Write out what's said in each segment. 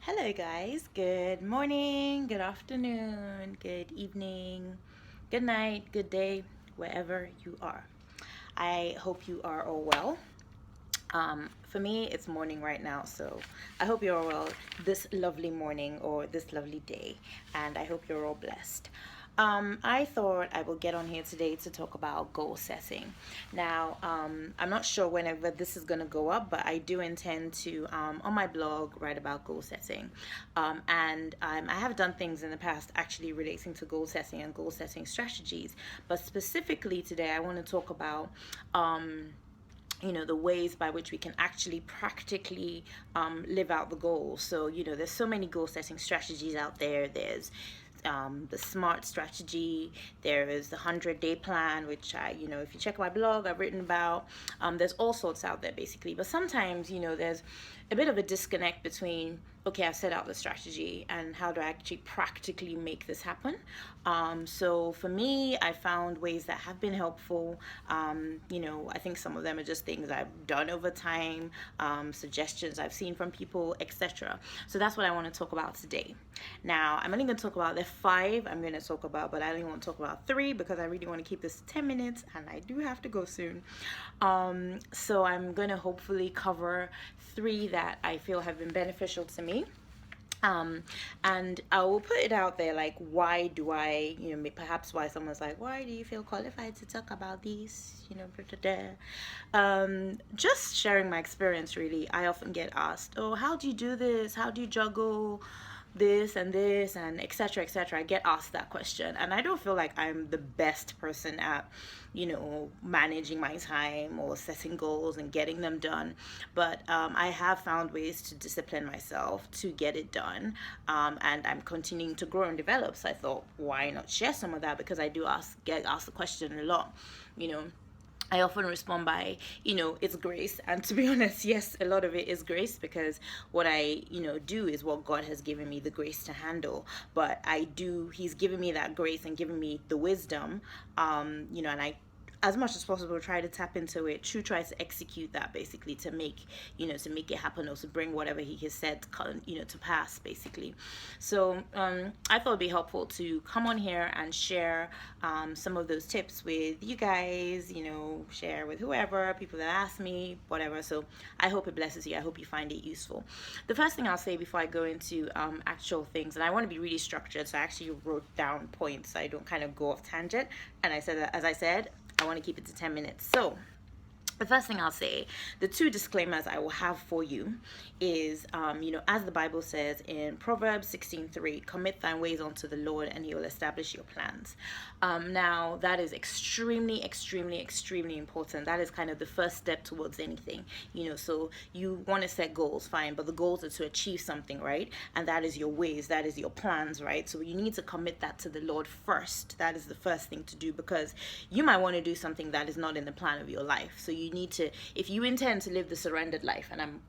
Hello, guys. Good morning, good afternoon, good evening, good night, good day, wherever you are. I hope you are all well. For me, it's morning right now, so I hope you're all well this lovely morning or this lovely day, and I hope you're all blessed. I thought I will get on here today to talk about goal setting. Now, I'm not sure whenever this is going to go up, but I do intend to, on my blog, write about goal setting. And I have done things in the past actually relating to goal setting and goal setting strategies. But specifically today, I want to talk about the ways by which we can actually practically live out the goals. So there's so many goal setting strategies out there. There's the SMART strategy. There is the 100-day plan, which if you check my blog, I've written about. There's all sorts out there basically, but sometimes there's a bit of a disconnect between, okay, I've set out the strategy and how do I actually practically make this happen. So for me, I found ways that have been helpful. I think some of them are just things I've done over time, suggestions I've seen from people, etc. So that's what I want to talk about today. Now, I'm only going to talk about the 5 I'm going to talk about, but I only want to talk about 3 because I really want to keep this to 10 minutes and I do have to go soon. So I'm going to hopefully cover 3 that I feel have been beneficial to me. And I will put it out there, like, why do I, perhaps why someone's like, why do you feel qualified to talk about these, just sharing my experience, really. I often get asked, oh, how do you do this? How do you juggle this and etc etc. I get asked that question, and I don't feel like I'm the best person at managing my time or setting goals and getting them done, but I have found ways to discipline myself to get it done, and I'm continuing to grow and develop. So I thought, why not share some of that, because I do get asked the question a lot. I often respond by, it's grace. And to be honest, yes, a lot of it is grace, because what I, do is what God has given me the grace to handle. But He's given me that grace and given me the wisdom, and I, as much as possible, try to tap into it, try to execute that basically to make it happen, or to bring whatever he has said to pass basically. So I thought it'd be helpful to come on here and share some of those tips with you guys, share with whoever, people that ask me, whatever. So I hope it blesses you. I hope you find it useful. The first thing I'll say before I go into actual things, and I want to be really structured, so I actually wrote down points so I don't kind of go off tangent, and I said that, as I said, I want to keep it to 10 minutes. So the first thing I'll say, the 2 disclaimers I will have for you is, as the Bible says in Proverbs 16:3, commit thy ways unto the Lord and he will establish your plans. Now, that is extremely, extremely, extremely important. That is kind of the first step towards anything, so you want to set goals, fine, but the goals are to achieve something, right? And that is your ways, that is your plans, right? So you need to commit that to the Lord first. That is the first thing to do, because you might want to do something that is not in the plan of your life. So you need to, if you intend to live the surrendered life, and I'm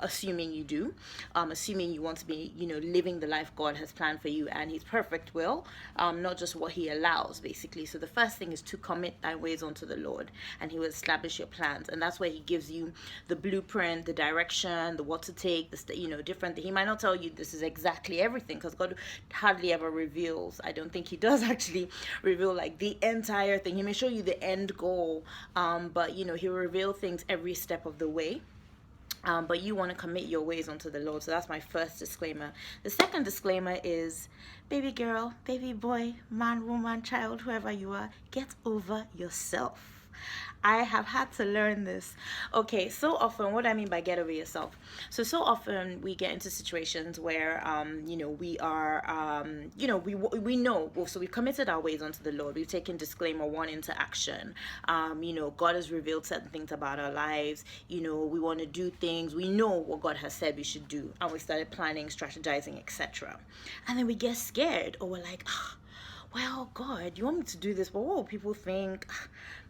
assuming you do, assuming you want to be living the life God has planned for you and his perfect will, not just what he allows basically. So the first thing is to commit thy ways unto the Lord and he will establish your plans, and that's where he gives you the blueprint, the direction, the what to take, the different. He might not tell you this is exactly everything, because God hardly ever reveals. I don't think he does actually reveal like the entire thing. He may show you the end goal, but he'll reveal things every step of the way. But you want to commit your ways unto the Lord. So that's my first disclaimer. The second disclaimer is, baby girl, baby boy, man, woman, child, whoever you are, get over yourself. I have had to learn this. Okay, so often, what I mean by get over yourself. So often we get into situations where, we are, we know, so we've committed our ways unto the Lord. We've taken disclaimer 1 into action. God has revealed certain things about our lives. We want to do things. We know what God has said we should do. And we started planning, strategizing, etc. And then we get scared, or we're like, well, God, you want me to do this, but what will people think?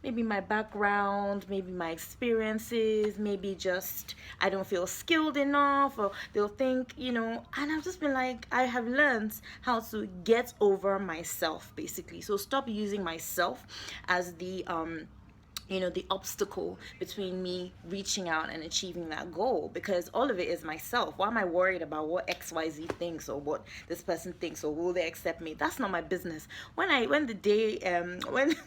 Maybe my background, maybe my experiences, maybe just I don't feel skilled enough, or they'll think, and I've just been like, I have learned how to get over myself, basically. So stop using myself as the the obstacle between me reaching out and achieving that goal, because all of it is myself. Why am I worried about what XYZ thinks, or what this person thinks, or will they accept me? That's not my business. When the day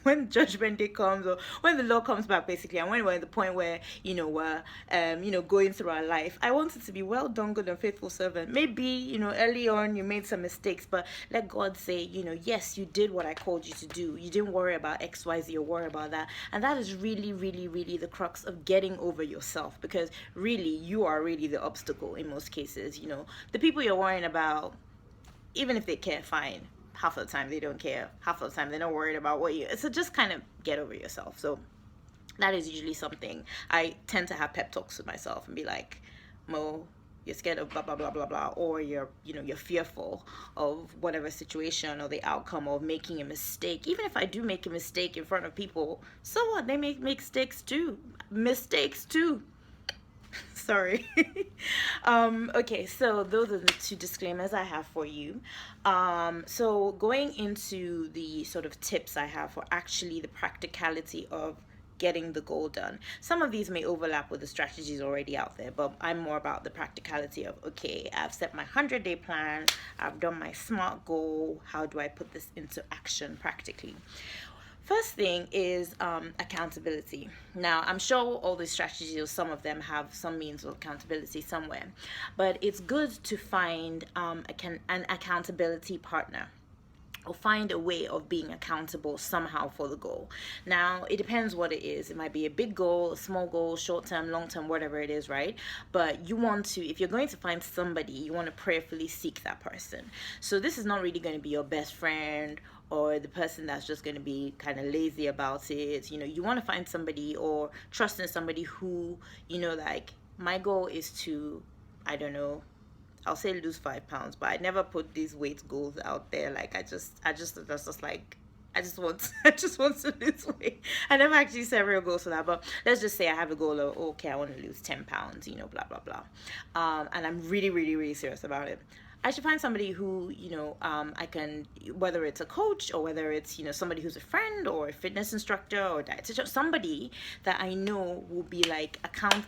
when judgment day comes, or when the law comes back, basically, and when we're at the point where we're going through our life, I want it to be, well done, good and faithful servant. Maybe early on you made some mistakes, but let God say, yes, you did what I called you to do. You didn't worry about XYZ or worry about that. And that is really, really, really the crux of getting over yourself, because really you are really the obstacle in most cases. The people you're worrying about, even if they care, fine, half of the time they don't care, half of the time they're not worried about what you. So just kind of get over yourself. So that is usually something I tend to have pep talks with myself and be like, Mo, you're scared of blah blah blah blah blah, or you're fearful of whatever situation or the outcome of making a mistake. Even if I do make a mistake in front of people, so what? They make mistakes too. Sorry. Okay, so those are the two disclaimers I have for you. So going into the sort of tips I have for actually the practicality of getting the goal done. Some of these may overlap with the strategies already out there, but I'm more about the practicality of, okay, I've set my 100-day plan, I've done my SMART goal, how do I put this into action practically? First thing is accountability. Now, I'm sure all these strategies, or some of them, have some means of accountability somewhere, but it's good to find an accountability partner, or find a way of being accountable somehow for the goal. Now, it depends what it is. It might be a big goal, a small goal, short-term, long-term, whatever it is, right? But you want to, if you're going to find somebody, you want to prayerfully seek that person. So this is not really going to be your best friend, or the person that's just going to be kind of lazy about it. You want to find somebody, or trust in somebody who, like, my goal is to, I don't know, I'll say lose 5 pounds, but I never put these weight goals out there. Like, I just like, I just want to lose weight. I never actually set real goals for that, but let's just say I have a goal of, okay, I want to lose 10 pounds, blah, blah, blah. And I'm really, really, really serious about it. I should find somebody who, I can, whether it's a coach, or whether it's, somebody who's a friend, or a fitness instructor, or dietitian, somebody that I know will be like,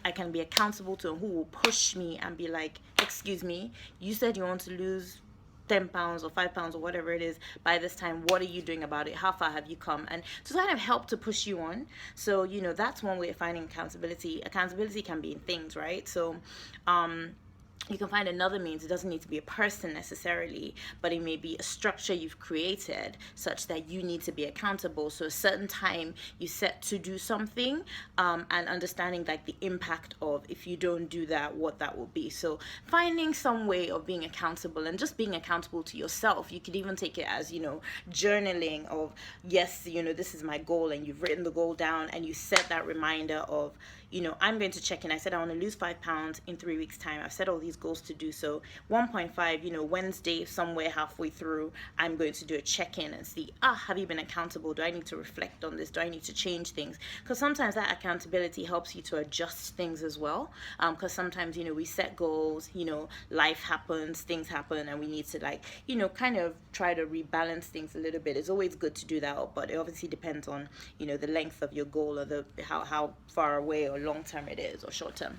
I can be accountable to, and who will push me and be like, excuse me, you said you want to lose 10 pounds or 5 pounds or whatever it is by this time. What are you doing about it? How far have you come? And to kind of help to push you on. So, that's one way of finding accountability. Accountability can be in things, right? So, you can find another means. It doesn't need to be a person necessarily, but it may be a structure you've created such that you need to be accountable. So a certain time you set to do something, and understanding like the impact of, if you don't do that, what that will be. So finding some way of being accountable, and just being accountable to yourself. You could even take it as, journaling of, yes, this is my goal, and you've written the goal down, and you set that reminder of, I'm going to check in. I said I want to lose 5 pounds in 3 weeks' time. I've set all these goals to do so. 1.5, Wednesday, somewhere halfway through, I'm going to do a check-in and see, have you been accountable? Do I need to reflect on this? Do I need to change things? Because sometimes that accountability helps you to adjust things as well. Because sometimes, we set goals, life happens, things happen, and we need to kind of try to rebalance things a little bit. It's always good to do that, but it obviously depends on, the length of your goal, or how far away or long term it is, or short term.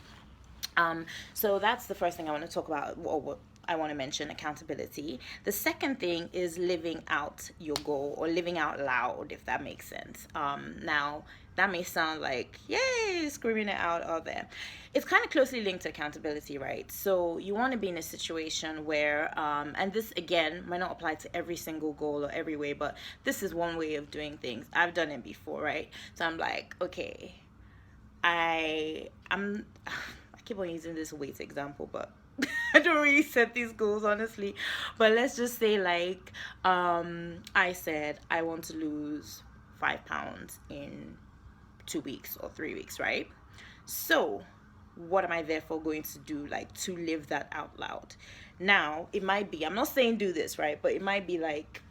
So that's the first thing I want to talk about, or what I want to mention, accountability. The second thing is living out your goal, or living out loud, if that makes sense. Now, that may sound like, yay, screaming it out there. It's kind of closely linked to accountability, right? So you want to be in a situation where, and this again might not apply to every single goal or every way, but this is one way of doing things. I've done it before, right? So I'm like, okay, I keep on using this weight example, but I don't really set these goals, honestly. But let's just say, like, I said I want to lose 5 pounds in 2 weeks or 3 weeks, right? So what am I therefore going to do, like, to live that out loud? Now, it might be, I'm not saying do this, right? But it might be like,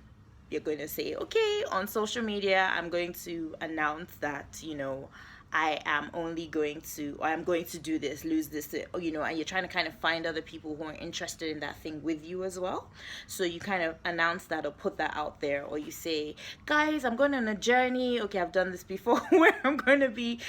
you're going to say, okay, on social media, I'm going to announce that, I am only going to, or I'm going to do this, lose this, you know, and you're trying to kind of find other people who are interested in that thing with you as well. So you kind of announce that or put that out there, or you say, guys, I'm going on a journey. Okay, I've done this before where I'm going to be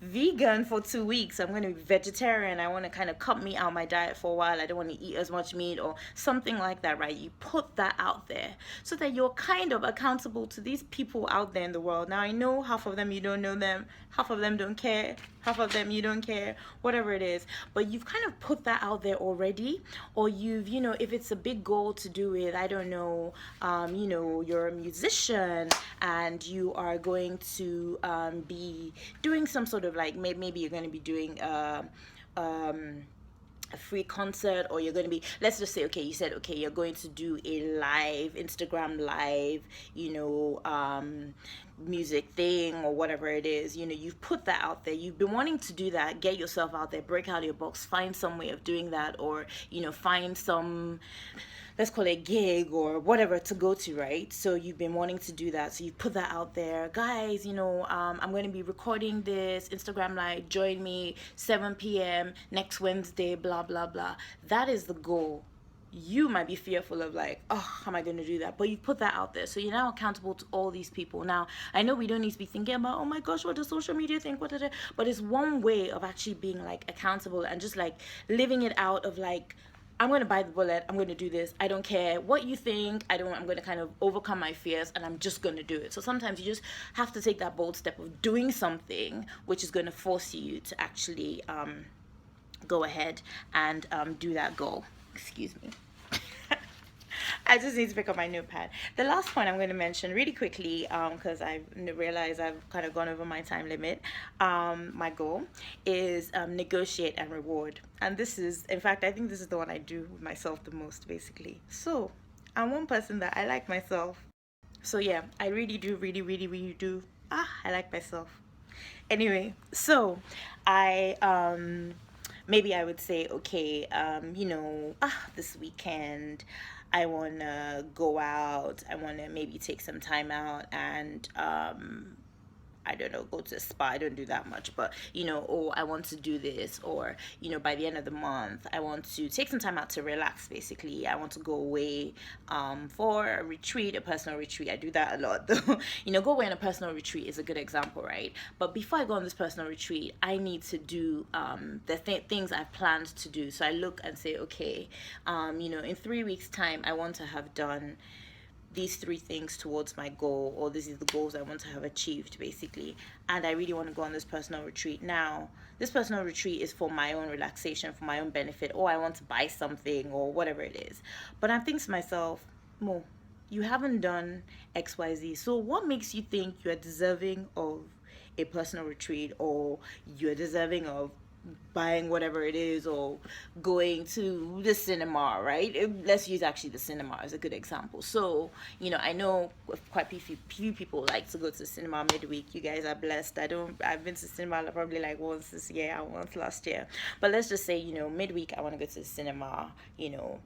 vegan for 2 weeks. I'm going to be vegetarian. I want to kind of cut meat out my diet for a while. I don't want to eat as much meat or something like that, right? You put that out there so that you're kind of accountable to these people out there in the world. Now, I know half of them you don't know them, half of them don't care, half of them you don't care, whatever it is, but you've kind of put that out there already. Or you've, you know, if it's a big goal to do with, I don't know, you know, you're a musician and you are going to be doing some sort of like, maybe you're going to be doing a free concert, or you're going to be, let's just say, okay, you said, okay, you're going to do a live Instagram live, you know, music thing or whatever it is. You know, you've put that out there, you've been wanting to do that. Get yourself out there, break out of your box, find some way of doing that, or, you know, find some, let's call it gig or whatever to go to, right? So you've been wanting to do that, so you put that out there. Guys, you know, I'm going to be recording this Instagram live, join me 7 p.m. next Wednesday, blah blah blah. That is the goal. You might be fearful of like, oh, how am I going to do that? But you put that out there, so you're now accountable to all these people. Now, I know we don't need to be thinking about, oh my gosh, what does social media think, what did it, but it's one way of actually being like accountable and just like living it out of like, I'm going to bite the bullet. I'm going to do this. I don't care what you think. I'm going to kind of overcome my fears, and I'm just going to do it. So sometimes you just have to take that bold step of doing something, which is going to force you to actually go ahead and do that goal. Excuse me. I just need to pick up my notepad. The last point I'm going to mention really quickly, because I realize I've kind of gone over my time limit. My goal is negotiate and reward. And this is, in fact, I think this is the one I do with myself the most, basically. So I'm one person that I like myself. So yeah, I really do, really, really, really do. I like myself. Anyway, so I maybe I would say, okay, you know, this weekend I want to go out. I want to maybe take some time out and I don't know, go to a spa. I don't do that much, but you know, oh, I want to do this, or you know, by the end of the month, I want to take some time out to relax. Basically, I want to go away for a retreat, a personal retreat. I do that a lot, though. You know, go away on a personal retreat is a good example, right? But before I go on this personal retreat, I need to do the things I've planned to do. So I look and say, okay, you know, in 3 weeks' time, I want to have done these 3 things towards my goal, or these are the goals I want to have achieved, basically, and I really want to go on this personal retreat. Now, this personal retreat is for my own relaxation, for my own benefit, or I want to buy something or whatever it is. But I'm thinking to myself, Mo, you haven't done XYZ, so what makes you think you're deserving of a personal retreat, or you're deserving of buying whatever it is, or going to the cinema, right? Let's use actually the cinema as a good example. So, you know, I know quite few people like to go to the cinema midweek. You guys are blessed. I've been to the cinema probably like once this year and once last year. But let's just say, you know, midweek I want to go to the cinema, you know,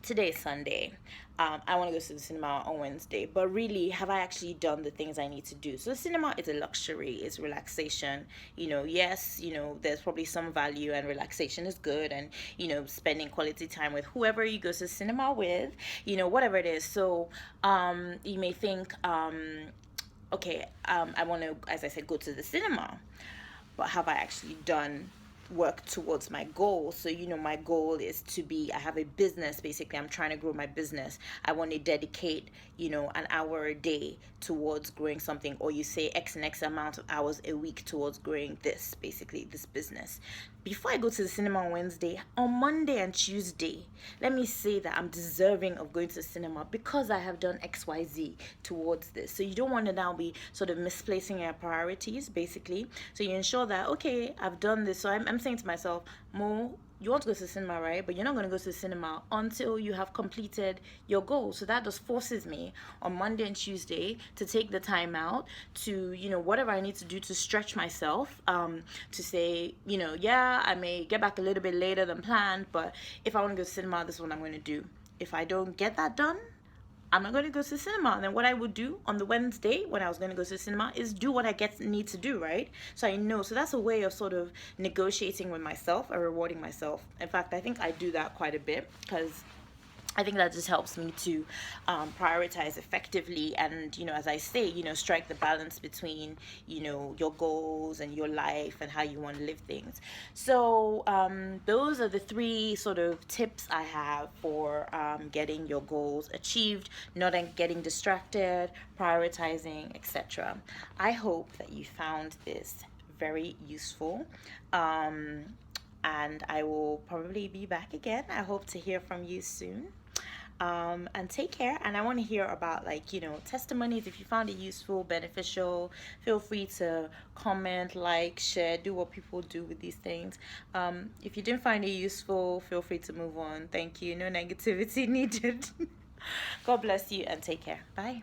today is Sunday. I want to go to the cinema on Wednesday, but really, have I actually done the things I need to do? So the cinema is a luxury, it's relaxation. You know, yes, you know, there's probably some value, and relaxation is good, and you know, spending quality time with whoever you go to the cinema with, you know, whatever it is. So you may think, okay, I want to, as I said, go to the cinema, but have I actually done work towards my goal? So, you know, my goal is to be, I have a business, basically. I'm trying to grow my business. I want to dedicate, you know, an hour a day towards growing something, or you say X and X amount of hours a week towards growing this, basically, this business. Before I go to the cinema on Wednesday, on Monday and Tuesday, let me say that I'm deserving of going to the cinema because I have done XYZ towards this. So you don't want to now be sort of misplacing your priorities, basically. So you ensure that, okay, I've done this. So I'm saying to myself, Mo, you want to go to the cinema, right? But you're not going to go to the cinema until you have completed your goal. So that just forces me on Monday and Tuesday to take the time out to, you know, whatever I need to do to stretch myself, to say, you know, yeah, I may get back a little bit later than planned, but if I want to go to the cinema, this is what I'm going to do. If I don't get that done, I'm not going to go to the cinema. And then what I would do on the Wednesday when I was going to go to the cinema is do what I need to do, right? So I know. So that's a way of sort of negotiating with myself or rewarding myself. In fact, I think I do that quite a bit because I think that just helps me to prioritize effectively and, as I say, strike the balance between, your goals and your life and how you want to live things. So those are the three sort of tips I have for getting your goals achieved, not getting distracted, prioritizing, etc. I hope that you found this very useful. And I will probably be back again. I hope to hear from you soon. And take care. And I want to hear about testimonies. If you found it useful, beneficial, feel free to comment, share, do what people do with these things. If you didn't find it useful, feel free to move on. Thank you. No negativity needed. God bless you and take care. Bye.